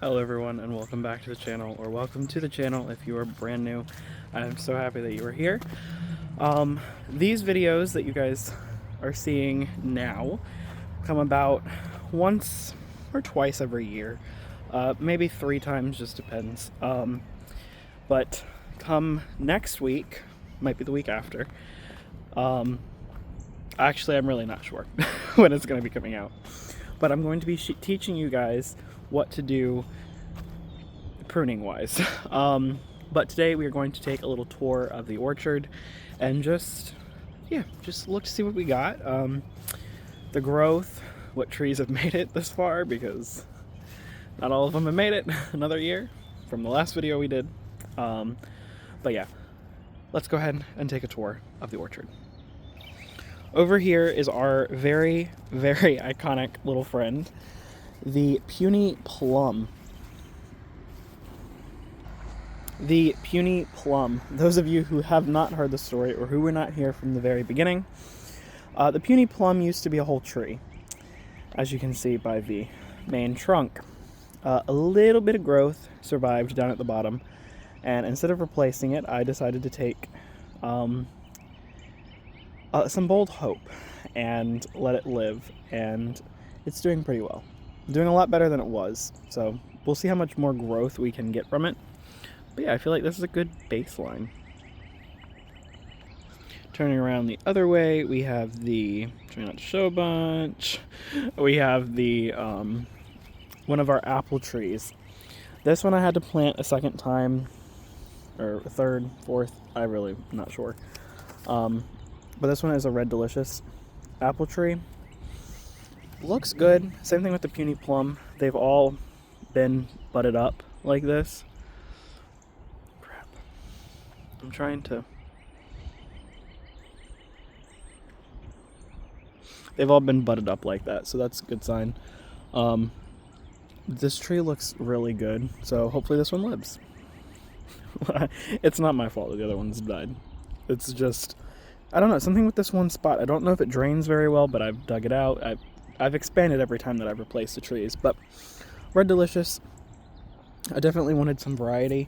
Hello everyone and welcome back to the channel, or welcome to the channel if you are brand new. I'm so happy that you are here. These videos that you guys are seeing now come about once or twice every year. Maybe 3 times, just depends. But come next week, might be the week after, actually I'm really not sure when it's going to be coming out. But I'm going to be teaching you guys what to do pruning wise. But today we are going to take a little tour of the orchard and just look to see what we got. The growth, what trees have made it this far, because not all of them have made it another year from the last video we did. But yeah, let's go ahead and take a tour of the orchard. Over here is our very, very iconic little friend, the puny plum. The puny plum. Those of you who have not heard the story or who were not here from the very beginning, the puny plum used to be a whole tree, as you can see by the main trunk. A little bit of growth survived down at the bottom, and instead of replacing it, I decided to take some bold hope and let it live, and it's doing pretty well. Doing a lot better than it was, so we'll see how much more growth we can get from it. But yeah, I feel like this is a good baseline. Turning around the other way, we have the, trying not to show a bunch, we have the, one of our apple trees. This one I had to plant a second time, or a third, fourth, I'm really not sure. But this one is a Red Delicious apple tree. Looks good. Same thing with the puny plum. They've all been budded up like this. Crap. I'm trying to... They've all been budded up like that, so that's a good sign. This tree looks really good, so hopefully this one lives. It's not my fault that the other ones died. It's just, I don't know, something with this one spot. I don't know if it drains very well, but I've dug it out. I've expanded every time that I've replaced the trees, but Red Delicious, I definitely wanted some variety,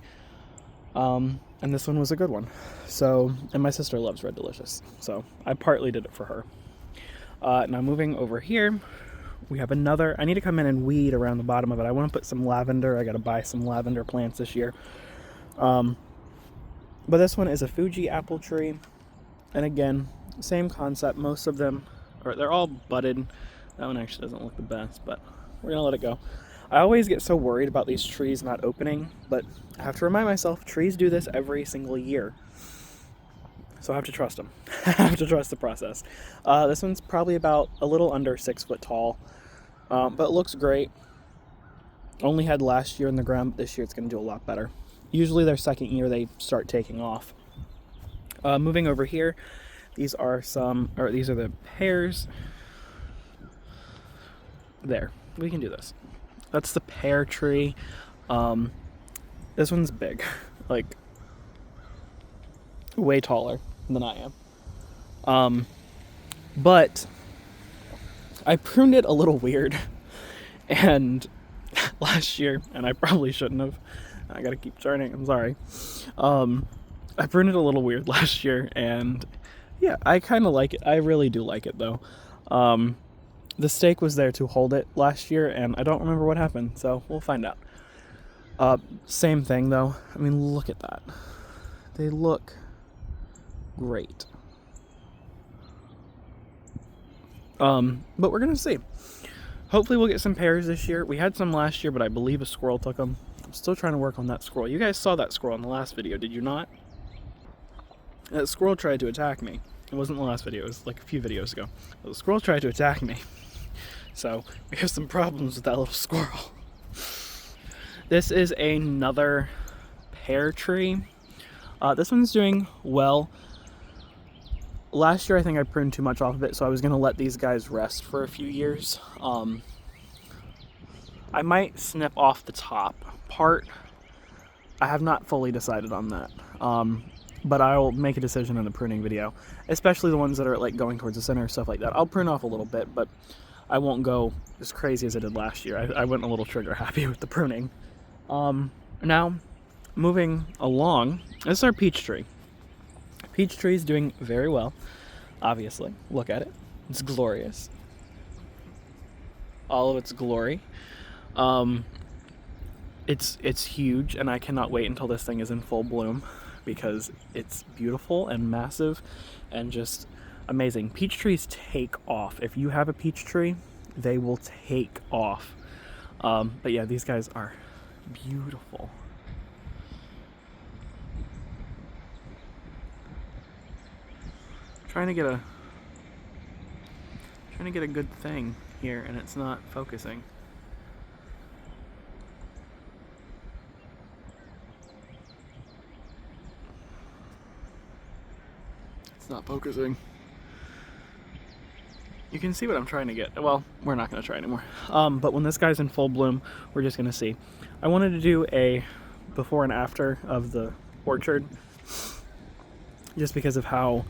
and this one was a good one. So, and my sister loves Red Delicious, so I partly did it for her. Now moving over here, we have another, I need to come in and weed around the bottom of it. I want to put some lavender. I got to buy some lavender plants this year. But this one is a Fuji apple tree, and again, same concept. Most of them, or they're all budded. That one actually doesn't look the best, but we're gonna let it go. I always get so worried about these trees not opening, but I have to remind myself, trees do this every single year. So I have to trust them. I have to trust the process. This one's probably about a little under 6 foot tall, but it looks great. Only had last year in the ground, but this year it's gonna do a lot better. Usually their second year they start taking off. Moving over here, these are the pears. There, we can do this. That's the pear tree. This one's big, like way taller than I am. But I pruned it a little weird, and last year, and I probably shouldn't have. I gotta keep turning, I'm sorry. I pruned it a little weird last year, and yeah, I kind of like it. I really do like it, though. The stake was there to hold it last year, and I don't remember what happened, so we'll find out. Same thing, though. I mean, look at that. They look great. But we're gonna see. Hopefully we'll get some pears this year. We had some last year, but I believe a squirrel took them. I'm still trying to work on that squirrel. You guys saw that squirrel in the last video, did you not? That squirrel tried to attack me. It wasn't the last video, it was like a few videos ago. The squirrel tried to attack me. So we have some problems with that little squirrel. This is another pear tree. This one's doing well. Last year I think I pruned too much off of it, so I was going to let these guys rest for a few years. I might snip off the top part. I have not fully decided on that. But I'll make a decision in the pruning video, especially the ones that are like going towards the center, stuff like that. I'll prune off a little bit, but I won't go as crazy as I did last year. I went a little trigger happy with the pruning. Now, moving along, this is our peach tree. Peach tree is doing very well, obviously. Look at it. It's glorious. All of its glory. It's huge, and I cannot wait until this thing is in full bloom because it's beautiful and massive and just amazing. Peach trees take off. If you have a peach tree, they will take off. But yeah, these guys are beautiful. Trying to get a good thing here, and it's not focusing. It's not focusing. You can see what I'm trying to get. Well, we're not going to try anymore. But when this guy's in full bloom, we're just going to see. I wanted to do a before and after of the orchard just because of how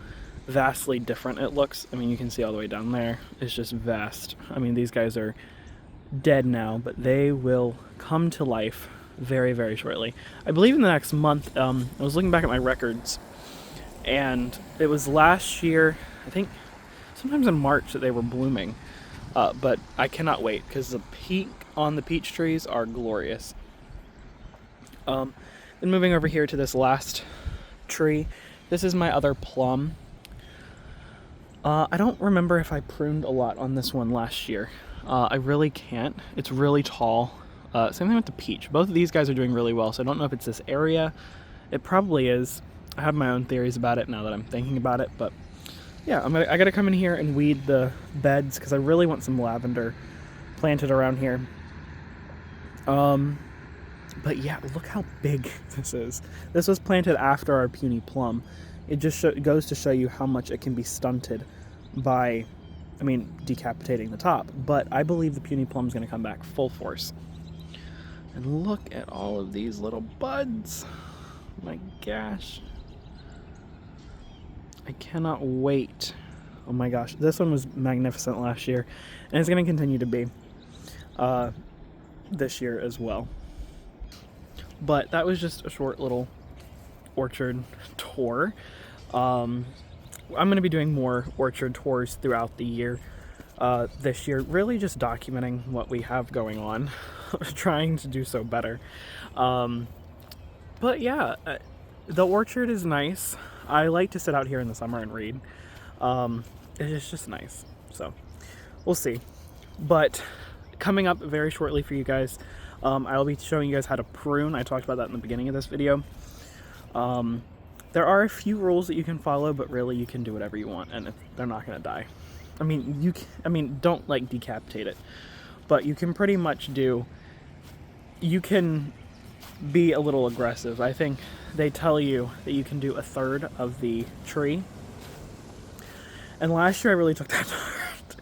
vastly different it looks. I mean, you can see all the way down there. It's just vast. I mean, these guys are dead now, but they will come to life very, very shortly. I believe in the next month. I was looking back at my records, and it was last year, I think, sometimes in March that they were blooming. But I cannot wait because the peak on the peach trees are glorious. Then moving over here to this last tree. This is my other plum. I don't remember if I pruned a lot on this one last year. I really can't. It's really tall. Same thing with the peach. Both of these guys are doing really well, so I don't know if it's this area. It probably is. I have my own theories about it now that I'm thinking about it, but yeah, I gotta come in here and weed the beds because I really want some lavender planted around here. But yeah, look how big this is. This was planted after our puny plum. It just goes to show you how much it can be stunted by, I mean, decapitating the top. But I believe the puny plum is going to come back full force. And look at all of these little buds. My gosh. I cannot wait. Oh my gosh. This one was magnificent last year. And it's going to continue to be this year as well. But that was just a short little orchard tour. I'm going to be doing more orchard tours throughout the year this year, really just documenting what we have going on, trying to do so better. But yeah, the orchard is nice. I like to sit out here in the summer and read. It's just nice. So we'll see. But coming up very shortly for you guys, I'll be showing you guys how to prune. I talked about that in the beginning of this video. There are a few rules that you can follow, but really you can do whatever you want, and they're not going to die. I mean, don't like decapitate it, but you can pretty much do. You can be a little aggressive. I think they tell you that you can do a third of the tree, and last year I really took that to heart.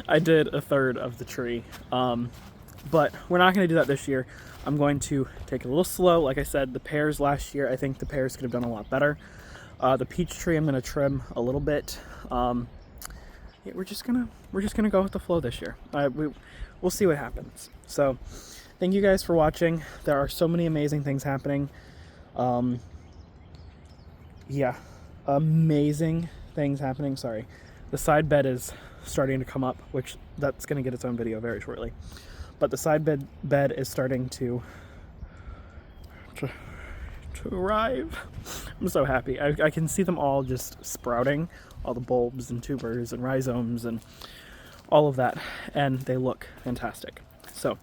I did a third of the tree, but we're not going to do that this year. I'm going to take it a little slow. Like I said, the pears last year, I think the pears could have done a lot better. The peach tree, I'm going to trim a little bit. Yeah, we're just gonna go with the flow this year. We'll see what happens. So, thank you guys for watching. There are so many amazing things happening. Yeah, amazing things happening. Sorry, the side bed is starting to come up, which that's going to get its own video very shortly. But the side bed is starting to arrive. I'm so happy. I can see them all just sprouting, all the bulbs and tubers and rhizomes and all of that, and they look fantastic. So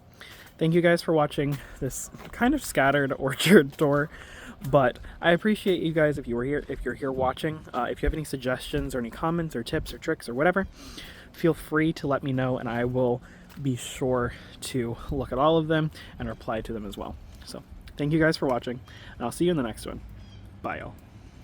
thank you guys for watching this kind of scattered orchard tour, but I appreciate you guys if you're here watching. If you have any suggestions or any comments or tips or tricks or whatever, feel free to let me know, and I will be sure to look at all of them and reply to them as well. So thank you guys for watching, and I'll see you in the next one. Bye, y'all.